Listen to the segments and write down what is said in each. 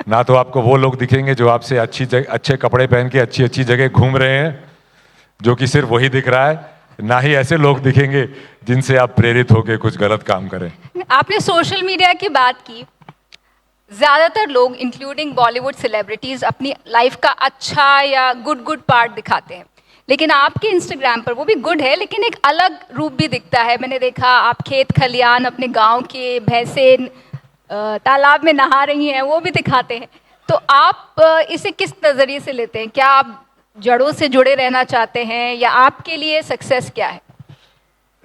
ना तो आपको वो लोग दिखेंगे जो आपसे अच्छे कपड़े पहन के अच्छी अच्छी जगह घूम रहे हैं, जो कि सिर्फ वही दिख रहा है, ना ही ऐसे लोग दिखेंगे जिनसे आप प्रेरित होकर कुछ गलत काम करें। आपने सोशल मीडिया की बात की। ज़्यादातर लोग इंक्लूडिंग बॉलीवुड सेलिब्रिटीज़ अपनी लाइफ का अच्छा या गुड पार्ट दिखाते हैं, लेकिन आपके इंस्टाग्राम पर वो भी गुड है लेकिन एक अलग रूप भी दिखता है। मैंने देखा आप खेत खलियान, अपने गांव के भैंसें तालाब में नहा रही हैं, वो भी दिखाते हैं। तो आप इसे किस नज़रिए से लेते हैं? क्या आप जड़ों से जुड़े रहना चाहते हैं या आपके लिए सक्सेस क्या है?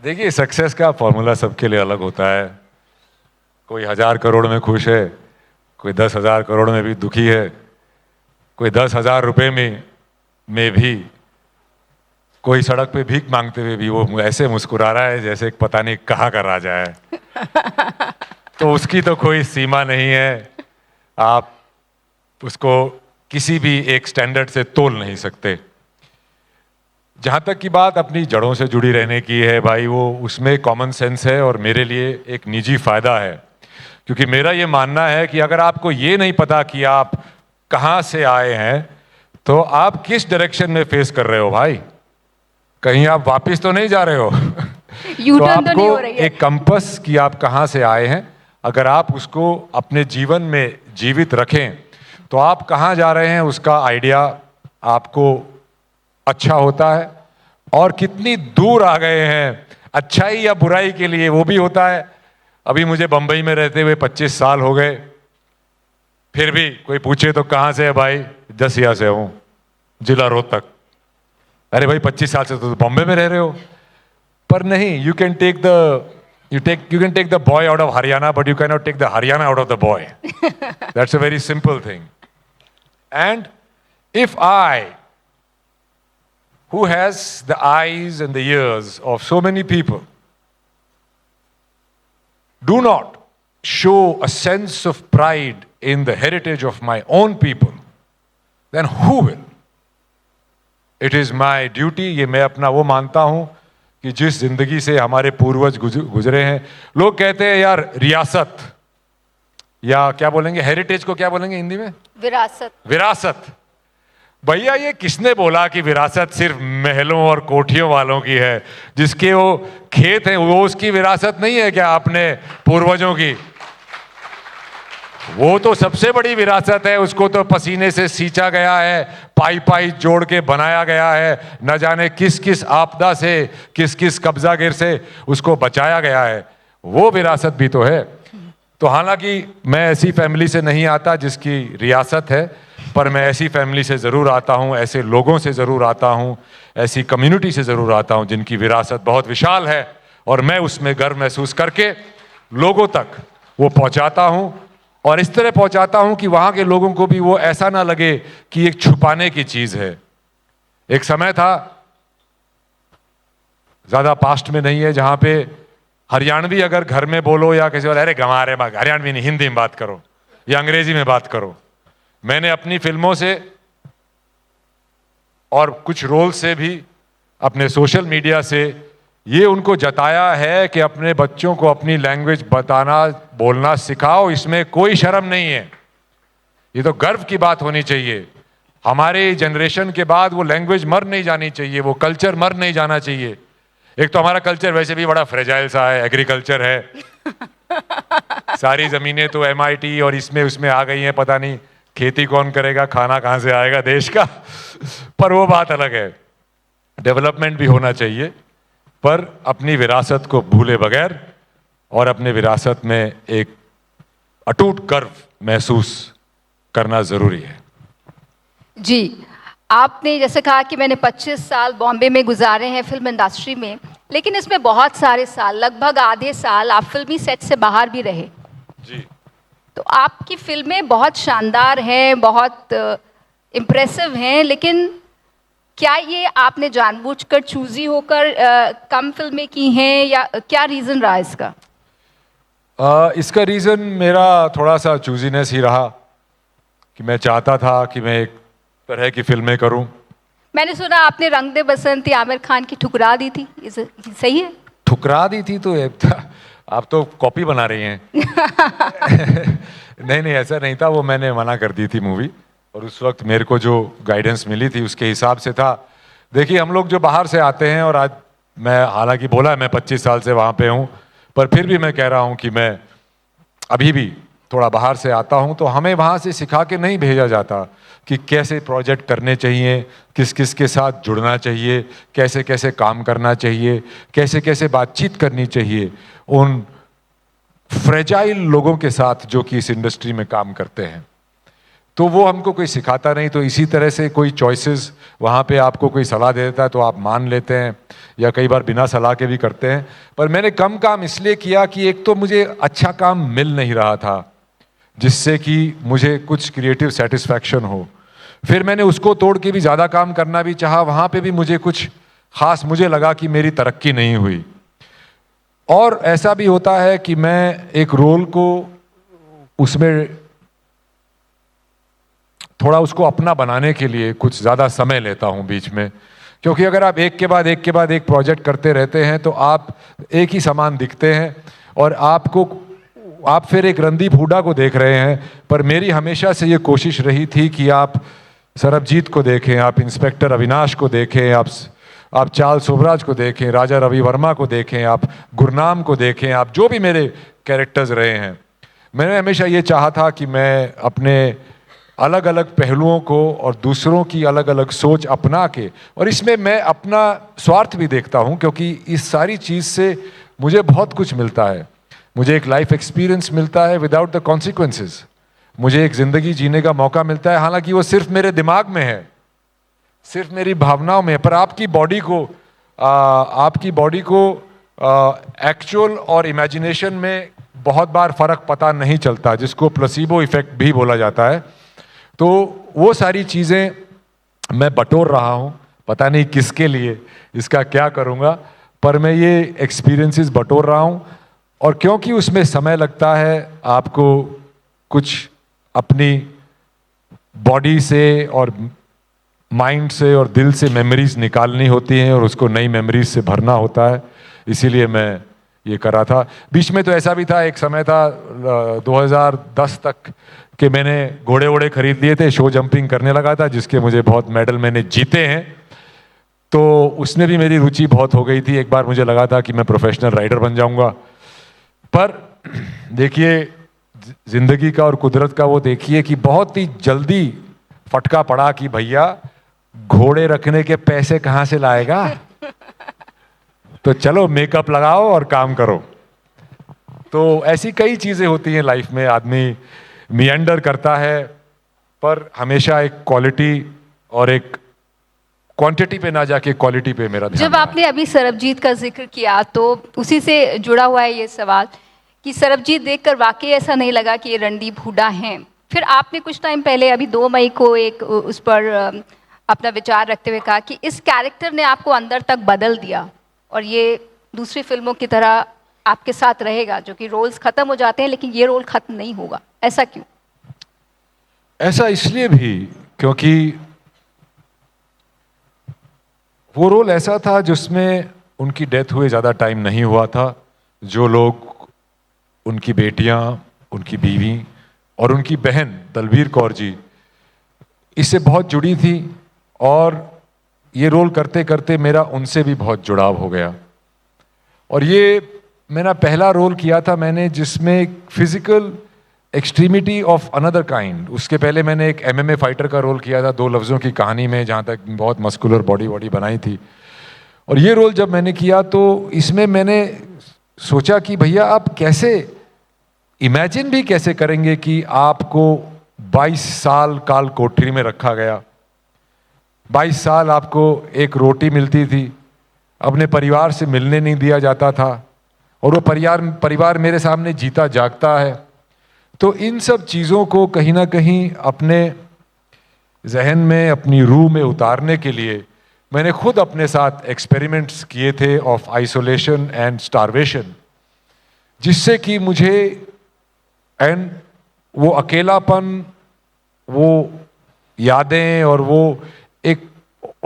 देखिए, सक्सेस का फॉर्मूला सबके लिए अलग होता है। कोई 1000 करोड़ में खुश है, कोई 10,000 करोड़ में भी दुखी है, कोई 10,000 रुपये में भी, कोई सड़क पे भीख मांगते हुए भी वो ऐसे मुस्कुरा रहा है जैसे पता नहीं कहाँ का राजा है। तो उसकी तो कोई सीमा नहीं है, आप उसको किसी भी एक स्टैंडर्ड से तोल नहीं सकते। जहाँ तक की बात अपनी जड़ों से जुड़ी रहने की है भाई, वो उसमें कॉमन सेंस है और मेरे लिए एक निजी फायदा है, क्योंकि मेरा ये मानना है कि अगर आपको ये नहीं पता कि आप कहाँ से आए हैं तो आप किस डायरेक्शन में फेस कर रहे हो भाई, कहीं आप वापस तो नहीं जा रहे हो। तो आपको एक कंपस कि आप कहाँ से आए हैं, अगर आप उसको अपने जीवन में जीवित रखें तो आप कहाँ जा रहे हैं उसका आइडिया आपको अच्छा होता है, और कितनी दूर आ गए हैं अच्छाई या बुराई के लिए वो भी होता है। अभी मुझे बंबई में रहते हुए 25 साल हो गए, फिर भी कोई पूछे तो कहाँ से है भाई, दसिया से हूँ, जिला रोहतक। अरे भाई 25 साल से तो बॉम्बे में रह रहे हो। पर नहीं, you can take the boy out of Haryana but you can not take the Haryana out of the boy. That's a very simple thing. And if I, who has the eyes and the ears of so many people, do not show a sense of pride in the heritage of my own people, then who will? It is my duty, ये मैं अपना वो मानता हूं कि जिस जिंदगी से हमारे पूर्वज गुजरे हैं। लोग कहते हैं यार रियासत, या क्या बोलेंगे, हेरिटेज को क्या बोलेंगे हिंदी में? विरासत। विरासत। भैया ये किसने बोला कि विरासत सिर्फ महलों और कोठियों वालों की है? जिसके वो खेत हैं वो उसकी विरासत नहीं है क्या अपने पूर्वजों की? वो तो सबसे बड़ी विरासत है, उसको तो पसीने से सींचा गया है, पाई पाई जोड़ के बनाया गया है, न जाने किस किस आपदा से, किस किस कब्जागिर से उसको बचाया गया है, वो विरासत भी तो है। तो हालांकि मैं ऐसी फैमिली से नहीं आता जिसकी रियासत है, पर मैं ऐसी फैमिली से ज़रूर आता हूँ, ऐसे लोगों से ज़रूर आता हूँ, ऐसी कम्युनिटी से ज़रूर आता हूँ जिनकी विरासत बहुत विशाल है, और मैं उसमें गर्व महसूस करके लोगों तक वो पहुँचाता हूँ, और इस तरह पहुँचाता हूँ कि वहाँ के लोगों को भी वो ऐसा ना लगे कि एक छुपाने की चीज़ है। एक समय था, ज़्यादा पास्ट में नहीं है, जहाँ पे हरियाणवी अगर घर में बोलो या किसी, अरे गंवारे बाग, हरियाणवी नहीं, हिंदी में बात करो या अंग्रेजी में बात करो। मैंने अपनी फिल्मों से और कुछ रोल से भी, अपने सोशल मीडिया से ये उनको जताया है कि अपने बच्चों को अपनी लैंग्वेज बताना बोलना सिखाओ, इसमें कोई शर्म नहीं है। ये तो गर्व की बात होनी चाहिए। हमारे जनरेशन के बाद वो लैंग्वेज मर नहीं जानी चाहिए, वो कल्चर मर नहीं जाना चाहिए। एक तो हमारा कल्चर वैसे भी बड़ा फ्रेजाइल सा है, एग्रीकल्चर है। सारी जमीनें तो MIT और इसमें उसमें आ गई हैं, पता नहीं खेती कौन करेगा, खाना कहाँ से आएगा देश का। पर वो बात अलग है, डेवलपमेंट भी होना चाहिए, पर अपनी विरासत को भूले बगैर और अपने विरासत में एक अटूट गर्व महसूस करना जरूरी है। जी, आपने जैसे कहा कि मैंने 25 साल बॉम्बे में गुजारे हैं फिल्म इंडस्ट्री में, लेकिन इसमें बहुत सारे साल, लगभग आधे साल आप फिल्मी सेट से बाहर भी रहे। जी। तो आपकी फिल्में बहुत शानदार हैं, बहुत इम्प्रेसिव हैं, लेकिन क्या ये आपने जानबूझकर चूजी होकर कम फिल्में की हैं या क्या रीज़न रहा इसका? इसका रीज़न मेरा थोड़ा सा चूजीनेस ही रहा कि मैं चाहता था कि मैं एक तरह की फिल्में करूं। मैंने सुना आपने रंग दे बसंती आमिर खान की ठुकरा दी थी, सही है? ठुकरा दी थी तो आप तो कॉपी बना रही हैं। नहीं नहीं, ऐसा नहीं था, वो मैंने मना कर दी थी मूवी, और उस वक्त मेरे को जो गाइडेंस मिली थी उसके हिसाब से था। देखिए हम लोग जो बाहर से आते हैं, और आज मैं हालांकि बोला मैं 25 साल से वहाँ पे हूँ, पर फिर भी मैं कह रहा हूँ कि मैं अभी भी थोड़ा बाहर से आता हूँ, तो हमें वहाँ से सिखा के नहीं भेजा जाता कि कैसे प्रोजेक्ट करने चाहिए, किस किस के साथ जुड़ना चाहिए, कैसे कैसे काम करना चाहिए, कैसे कैसे बातचीत करनी चाहिए उन फ्रेजाइल लोगों के साथ जो कि इस इंडस्ट्री में काम करते हैं। तो वो हमको कोई सिखाता नहीं। तो इसी तरह से कोई चॉइसेस वहाँ पे आपको कोई सलाह दे देता है तो आप मान लेते हैं, या कई बार बिना सलाह के भी करते हैं। पर मैंने कम काम इसलिए किया कि एक तो मुझे अच्छा काम मिल नहीं रहा था जिससे कि मुझे कुछ क्रिएटिव सेटिस्फैक्शन हो। फिर मैंने उसको तोड़ के भी ज़्यादा काम करना भी चाहा, वहाँ पे भी मुझे कुछ खास मुझे लगा कि मेरी तरक्की नहीं हुई। और ऐसा भी होता है कि मैं एक रोल को उसमें थोड़ा उसको अपना बनाने के लिए कुछ ज़्यादा समय लेता हूँ बीच में, क्योंकि अगर आप एक के बाद एक के बाद एक प्रोजेक्ट करते रहते हैं तो आप एक ही समान दिखते हैं, और आप फिर एक रणदीप हुड्डा को देख रहे हैं। पर मेरी हमेशा से ये कोशिश रही थी कि आप सरबजीत को देखें, आप इंस्पेक्टर अविनाश को देखें, आप चार्ल्स शोभराज को देखें, राजा रवि वर्मा को देखें, आप गुरनाम को देखें, आप जो भी मेरे कैरेक्टर्स रहे हैं। मैंने हमेशा ये चाहा था कि मैं अपने अलग अलग पहलुओं को और दूसरों की अलग अलग सोच अपना के, और इसमें मैं अपना स्वार्थ भी देखता हूँ, क्योंकि इस सारी चीज़ से मुझे बहुत कुछ मिलता है। मुझे एक लाइफ एक्सपीरियंस मिलता है विदाउट द कॉन्सिक्वेंसेस। मुझे एक ज़िंदगी जीने का मौका मिलता है, हालांकि वो सिर्फ मेरे दिमाग में है, सिर्फ मेरी भावनाओं में है। पर आपकी बॉडी को एक्चुअल और इमेजिनेशन में बहुत बार फर्क पता नहीं चलता, जिसको प्लेसिबो इफेक्ट भी बोला जाता है। तो वो सारी चीज़ें मैं बटोर रहा हूँ, पता नहीं किसके लिए, इसका क्या करूँगा, पर मैं ये एक्सपीरियंसेस बटोर रहा हूँ। और क्योंकि उसमें समय लगता है, आपको कुछ अपनी बॉडी से और माइंड से और दिल से मेमोरीज निकालनी होती हैं, और उसको नई मेमोरीज से भरना होता है, इसीलिए मैं ये कर रहा था। बीच में तो ऐसा भी था, एक समय था 2010 तक कि मैंने घोड़े वोड़े खरीद लिए थे, शो जंपिंग करने लगा था, जिसके मुझे बहुत मेडल मैंने जीते हैं। तो उसमें भी मेरी रुचि बहुत हो गई थी। एक बार मुझे लगा था कि मैं प्रोफेशनल राइडर बन जाऊंगा, पर देखिए जिंदगी का और कुदरत का वो देखिए कि बहुत ही जल्दी फटका पड़ा कि भैया घोड़े रखने के पैसे कहाँ से लाएगा, तो चलो मेकअप लगाओ और काम करो। तो ऐसी कई चीज़ें होती हैं लाइफ में, आदमी मियंडर करता है, पर हमेशा एक क्वालिटी और एक क्वांटिटी पे ना जाके क्वालिटी पे मेरा ध्यान जब रहा। आपने अभी सरबजीत का जिक्र किया तो उसी से जुड़ा हुआ है ये सवाल कि सरबजीत देखकर वाकई ऐसा नहीं लगा कि ये रणदीप हुड्डा हैं? फिर आपने कुछ टाइम पहले अभी 2 मई को एक उस पर अपना विचार रखते हुए कहा कि इस कैरेक्टर ने आपको अंदर तक बदल दिया और ये दूसरी फिल्मों की तरह आपके साथ रहेगा, जो कि रोल्स खत्म हो जाते हैं लेकिन ये रोल खत्म नहीं होगा। ऐसा क्यों? ऐसा इसलिए भी क्योंकि वो रोल ऐसा था जिसमें उनकी डेथ हुए ज़्यादा टाइम नहीं हुआ था। जो लोग, उनकी बेटियां, उनकी बीवी और उनकी बहन दलबीर कौर जी इससे बहुत जुड़ी थी, और ये रोल करते करते मेरा उनसे भी बहुत जुड़ाव हो गया। और ये मेरा पहला रोल किया था मैंने जिसमें physical extremity of another kind. उसके पहले मैंने एक MMA फाइटर का रोल किया था 2 लफ्ज़ों की कहानी में, जहाँ तक बहुत मस्कुलर बॉडी बनाई थी। और ये रोल जब मैंने किया तो इसमें मैंने सोचा कि भैया आप कैसे इमेजिन भी कैसे करेंगे कि आपको 22 साल काल कोठरी में रखा गया, 22 साल आपको एक रोटी मिलती थी, अपने परिवार से मिलने नहीं दिया जाता था, और वो परिवार मेरे सामने जीता जागता है। तो इन सब चीज़ों को कहीं ना कहीं अपने जहन में, अपनी रूह में उतारने के लिए मैंने खुद अपने साथ एक्सपेरिमेंट्स किए थे ऑफ आइसोलेशन एंड स्टारवेशन, जिससे कि मुझे वो अकेलापन, वो यादें और वो एक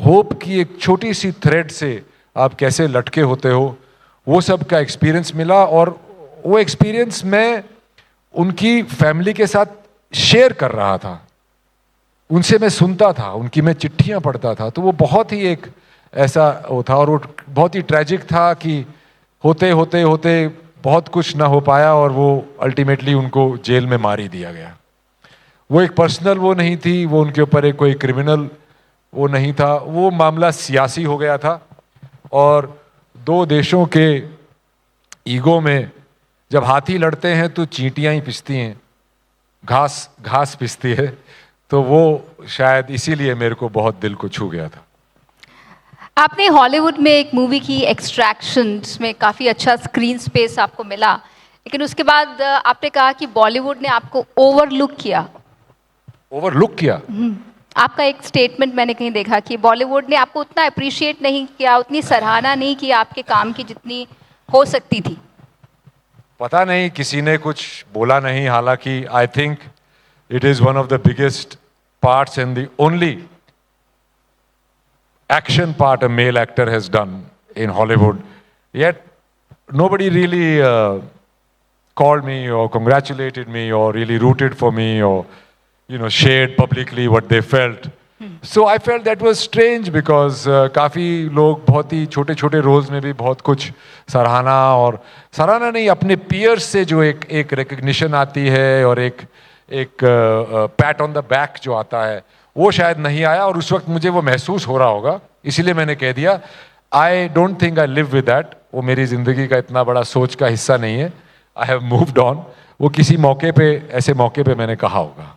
होप की एक छोटी सी थ्रेड से आप कैसे लटके होते हो, वो सब का एक्सपीरियंस मिला। और वो एक्सपीरियंस मैं उनकी फैमिली के साथ शेयर कर रहा था, उनसे मैं सुनता था, उनकी मैं चिट्ठियां पढ़ता था। तो वो बहुत ही एक ऐसा वो था, और वो बहुत ही ट्रेजिक था कि होते होते होते बहुत कुछ ना हो पाया और वो अल्टीमेटली उनको जेल में मार ही दिया गया। वो एक पर्सनल वो नहीं थी, वो उनके ऊपर एक कोई क्रिमिनल वो नहीं था, वो मामला सियासी हो गया था। और दो देशों के ईगो में जब हाथी लड़ते हैं तो चींटियां ही पिसती हैं, घास घास पिसती है। तो वो शायद इसीलिए मेरे को बहुत दिल को छू गया था। आपने हॉलीवुड में एक मूवी की एक्सट्रैक्शन, जिसमें काफ़ी अच्छा स्क्रीन स्पेस आपको मिला, लेकिन उसके बाद आपने कहा कि बॉलीवुड ने आपको ओवरलुक किया। ओवरलुक किया? आपका एक स्टेटमेंट मैंने कहीं देखा कि बॉलीवुड ने आपको उतना अप्रिशिएट नहीं किया, उतनी सराहना नहीं की आपके काम की जितनी हो सकती थी। पता नहीं, किसी ने कुछ बोला नहीं। हालांकि I think it is one of the biggest parts and the only action part a male actor has done in Hollywood. Yet nobody really called me or congratulated me or really rooted for me or shared publicly what they felt. So I felt that was strange because काफी लोग बहुत ही छोटे छोटे roles में भी बहुत कुछ सराहना नहीं, अपने पीयर्स से जो एक रिकग्निशन आती है और एक पैट ऑन द बैक जो आता है, वो शायद नहीं आया। और उस वक्त मुझे वो महसूस हो रहा होगा, इसीलिए मैंने कह दिया I don't think I live with that. वो मेरी जिंदगी का इतना बड़ा सोच का हिस्सा नहीं है। I have moved on. वो किसी मौके पे, ऐसे मौके पे मैंने कहा होगा।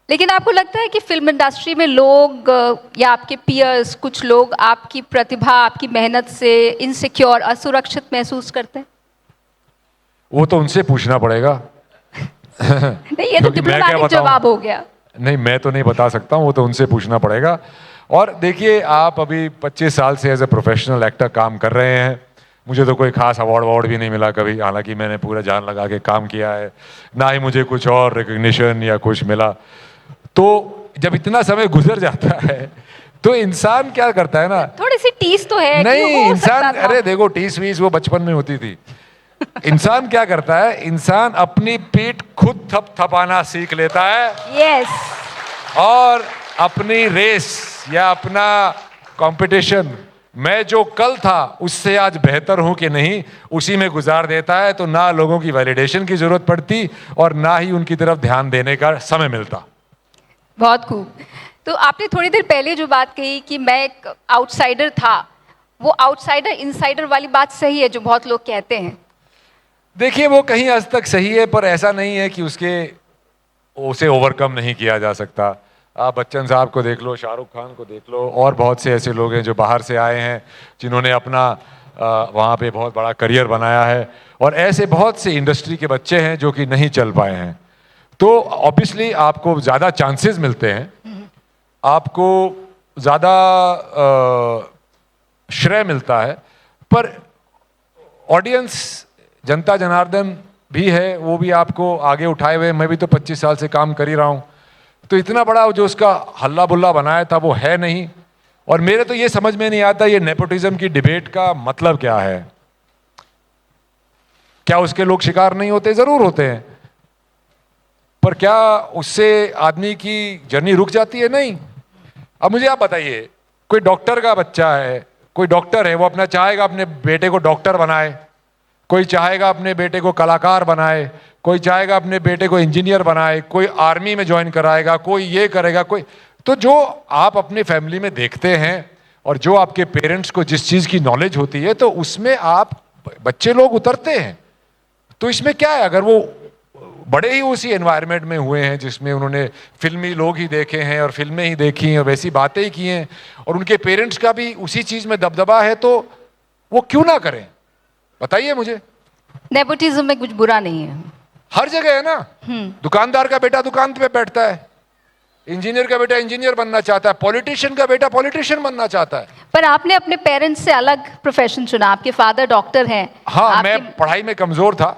लेकिन आपको लगता है कि फिल्म इंडस्ट्री में लोग या आपके पीयर्स, कुछ लोग आपकी प्रतिभा, आपकी मेहनत से इनसिक्योर, असुरक्षित महसूस करते हैं? वो तो उनसे पूछना पड़ेगा। नहीं, ये तो डिप्लोमैटिक जवाब हो गया। नहीं, मैं तो नहीं बता सकता हूँ, वो तो उनसे पूछना पड़ेगा। और देखिए, आप अभी 25 साल से एज ए प्रोफेशनल एक्टर काम कर रहे हैं। मुझे तो कोई खास अवार्ड भी नहीं मिला कभी, हालांकि मैंने पूरा जान लगा के काम किया है। ना ही मुझे कुछ और रिकग्निशन या कुछ मिला। तो जब इतना समय गुजर जाता है तो इंसान क्या करता है ना, थोड़ी सी टीस तो है। नहीं, इंसान, अरे देखो, टीस वीस वो बचपन में होती थी। इंसान क्या करता है, इंसान अपनी पीठ खुद थपथपाना सीख लेता है। यस। और अपनी रेस या अपना कंपटीशन, मैं जो कल था उससे आज बेहतर हूं कि नहीं, उसी में गुजार देता है। तो ना लोगों की वैलिडेशन की जरूरत पड़ती और ना ही उनकी तरफ ध्यान देने का समय मिलता। बहुत खूब। तो आपने थोड़ी देर पहले जो बात कही कि मैं एक आउटसाइडर था, वो आउटसाइडर इनसाइडर वाली बात सही है जो बहुत लोग कहते हैं? देखिए, वो कहीं हद तक सही है, पर ऐसा नहीं है कि उसे ओवरकम नहीं किया जा सकता। आप बच्चन साहब को देख लो, शाहरुख खान को देख लो, और बहुत से ऐसे लोग हैं जो बाहर से आए हैं जिन्होंने अपना वहाँ पे बहुत बड़ा करियर बनाया है। और ऐसे बहुत से इंडस्ट्री के बच्चे हैं जो कि नहीं चल पाए हैं। तो ऑब्वियसली आपको ज़्यादा चांसेस मिलते हैं, आपको ज़्यादा श्रेय मिलता है, पर ऑडियंस, जनता जनार्दन भी है, वो भी आपको आगे उठाए हुए। मैं भी तो 25 साल से काम कर ही रहा हूँ। तो इतना बड़ा जो उसका हल्ला बुल्ला बनाया था वो है नहीं। और मेरे तो ये समझ में नहीं आता, ये नेपोटिज्म की डिबेट का मतलब क्या है? क्या उसके लोग शिकार नहीं होते? जरूर होते हैं, पर क्या उससे आदमी की जर्नी रुक जाती है? नहीं। अब मुझे आप बताइए, कोई डॉक्टर का बच्चा है, कोई डॉक्टर है, वो अपना चाहेगा अपने बेटे को डॉक्टर बनाए, कोई चाहेगा अपने बेटे को कलाकार बनाए, कोई चाहेगा अपने बेटे को इंजीनियर बनाए, कोई आर्मी में ज्वाइन कराएगा, कोई ये करेगा, कोई। तो जो आप अपनी फैमिली में देखते हैं और जो आपके पेरेंट्स को जिस चीज़ की नॉलेज होती है, तो उसमें आप बच्चे लोग उतरते हैं। तो इसमें क्या है, अगर वो बड़े ही उसी एनवायरनमेंट में हुए हैं जिसमें उन्होंने फिल्मी लोग ही देखे हैं और फिल्में ही देखी हैं और वैसी बातें ही की हैं, और उनके पेरेंट्स का भी उसी चीज़ में दबदबा है, तो वो क्यों ना करें? बताइए मुझे। नेपोटिज्म में कुछ बुरा नहीं है, हर जगह है ना। दुकानदार का बेटा दुकान पे बैठता है, इंजीनियर का बेटा इंजीनियर बनना चाहता है, पॉलिटिशियन का बेटा पॉलिटिशियन बनना चाहता है। पर आपने अपने पेरेंट्स से अलग प्रोफेशन चुना। आपके फादर डॉक्टर हैं। हाँ, मैं पढ़ाई में कमजोर था।